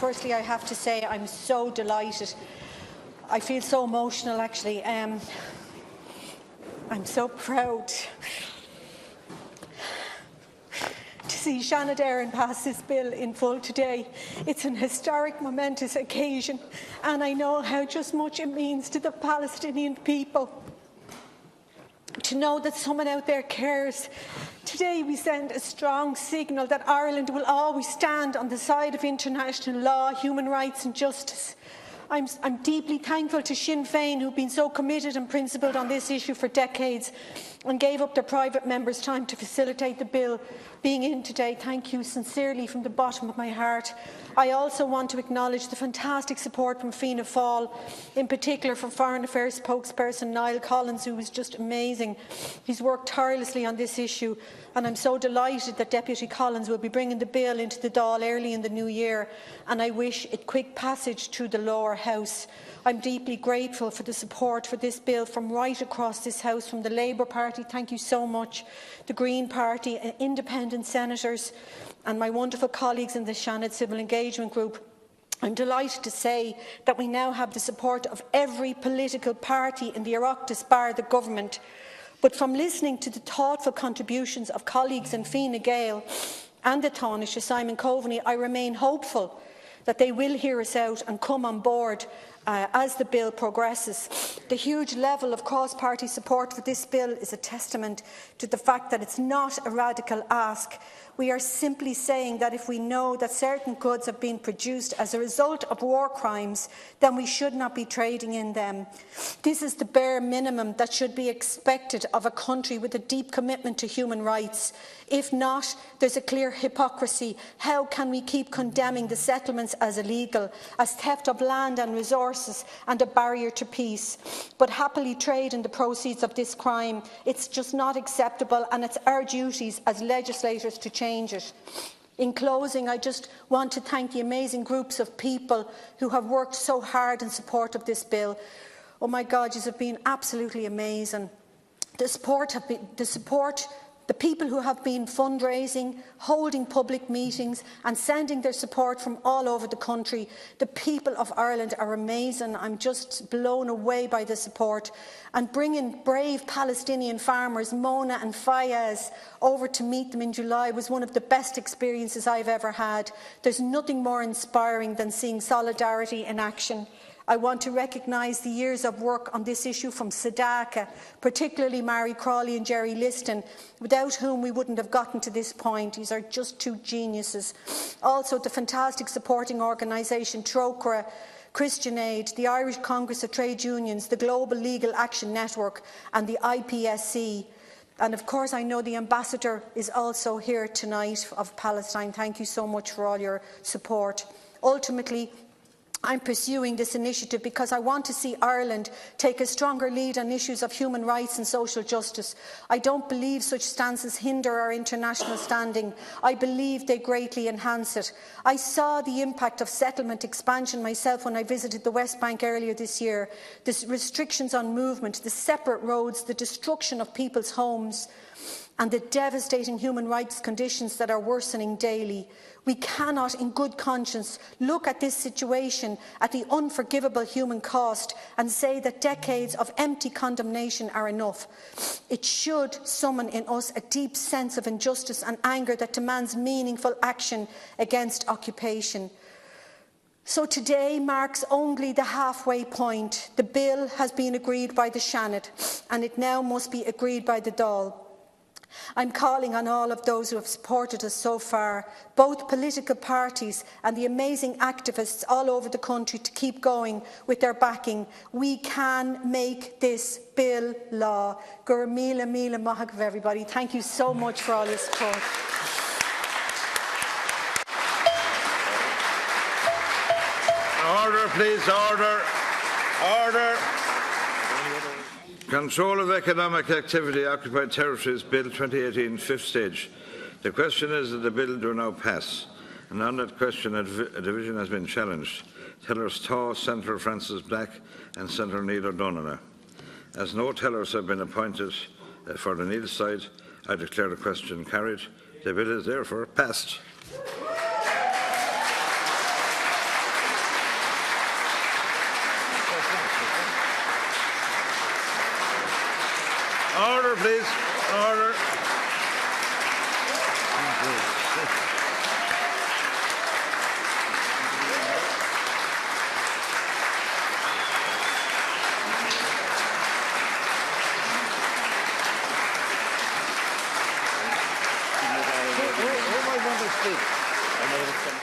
firstly, I have to say I'm so delighted. I feel so emotional, actually. I'm so proud to see Seanad Éireann pass this bill in full today. It's an historic, momentous occasion, and I know how just much it means to the Palestinian people to know that someone out there cares. Today we send a strong signal that Ireland will always stand on the side of international law, human rights and justice. I'm deeply thankful to Sinn Féin, who've been so committed and principled on this issue for decades and gave up their private members' time to facilitate the bill being in today. Thank you sincerely from the bottom of my heart. I also want to acknowledge the fantastic support from Fianna Fáil, in particular from Foreign Affairs spokesperson Niall Collins, who was just amazing. He's worked tirelessly on this issue, and I'm so delighted that Deputy Collins will be bringing the bill into the Dáil early in the new year, and I wish it quick passage through the lower house. I'm deeply grateful for the support for this bill from right across this House, from the Labour Party, thank you so much, the Green Party, independent senators, and my wonderful colleagues in the Seanad Civil Engagement Group. I'm delighted to say that we now have the support of every political party in the Oireachtas bar the government. But from listening to the thoughtful contributions of colleagues in Fine Gael and the Taoiseach, Simon Coveney, I remain hopeful that they will hear us out and come on board as the bill progresses. The huge level of cross-party support for this bill is a testament to the fact that it's not a radical ask. We are simply saying that if we know that certain goods have been produced as a result of war crimes, then we should not be trading in them. This is the bare minimum that should be expected of a country with a deep commitment to human rights. If not, there's a clear hypocrisy. How can we keep condemning the settlements as illegal, as theft of land and resources and a barrier to peace, but happily trade in the proceeds of this crime? It's just not acceptable, and it's our duties as legislators to change it. In closing, I just want to thank the amazing groups of people who have worked so hard in support of this bill. Oh my God, you have been absolutely amazing. The people who have been fundraising, holding public meetings and sending their support from all over the country. The people of Ireland are amazing. I'm just blown away by the support. And bringing brave Palestinian farmers, Mona and Fayez, over to meet them in July was one of the best experiences I've ever had. There's nothing more inspiring than seeing solidarity in action. I want to recognise the years of work on this issue from Sadaka, particularly Mary Crawley and Jerry Liston, without whom we wouldn't have gotten to this point. These are just two geniuses. Also, the fantastic supporting organisation Trócaire, Christian Aid, the Irish Congress of Trade Unions, the Global Legal Action Network and the IPSC. And of course, I know the Ambassador is also here tonight of Palestine. Thank you so much for all your support. Ultimately, I'm pursuing this initiative because I want to see Ireland take a stronger lead on issues of human rights and social justice. I don't believe such stances hinder our international standing. I believe they greatly enhance it. I saw the impact of settlement expansion myself when I visited the West Bank earlier this year. The restrictions on movement, the separate roads, the destruction of people's homes, and the devastating human rights conditions that are worsening daily. We cannot, in good conscience, look at this situation, at the unforgivable human cost, and say that decades of empty condemnation are enough. It should summon in us a deep sense of injustice and anger that demands meaningful action against occupation. So today marks only the halfway point. The bill has been agreed by the Seanad, and it now must be agreed by the Dáil. I'm calling on all of those who have supported us so far, both political parties and the amazing activists all over the country, to keep going with their backing. We can make this bill law. Gur mila mila mahag, everybody. Thank you so much for all your support. Order, please. Order. Control of Economic Activity Occupied Territories Bill 2018, fifth stage. The question is that the bill do now pass. And on that question, a division has been challenged. Tellers Taw, Senator Francis Black and Senator Neil O'Donoghue. As no tellers have been appointed for the Neil side, I declare the question carried. The bill is therefore passed. Order, please. Order. Who might want to speak?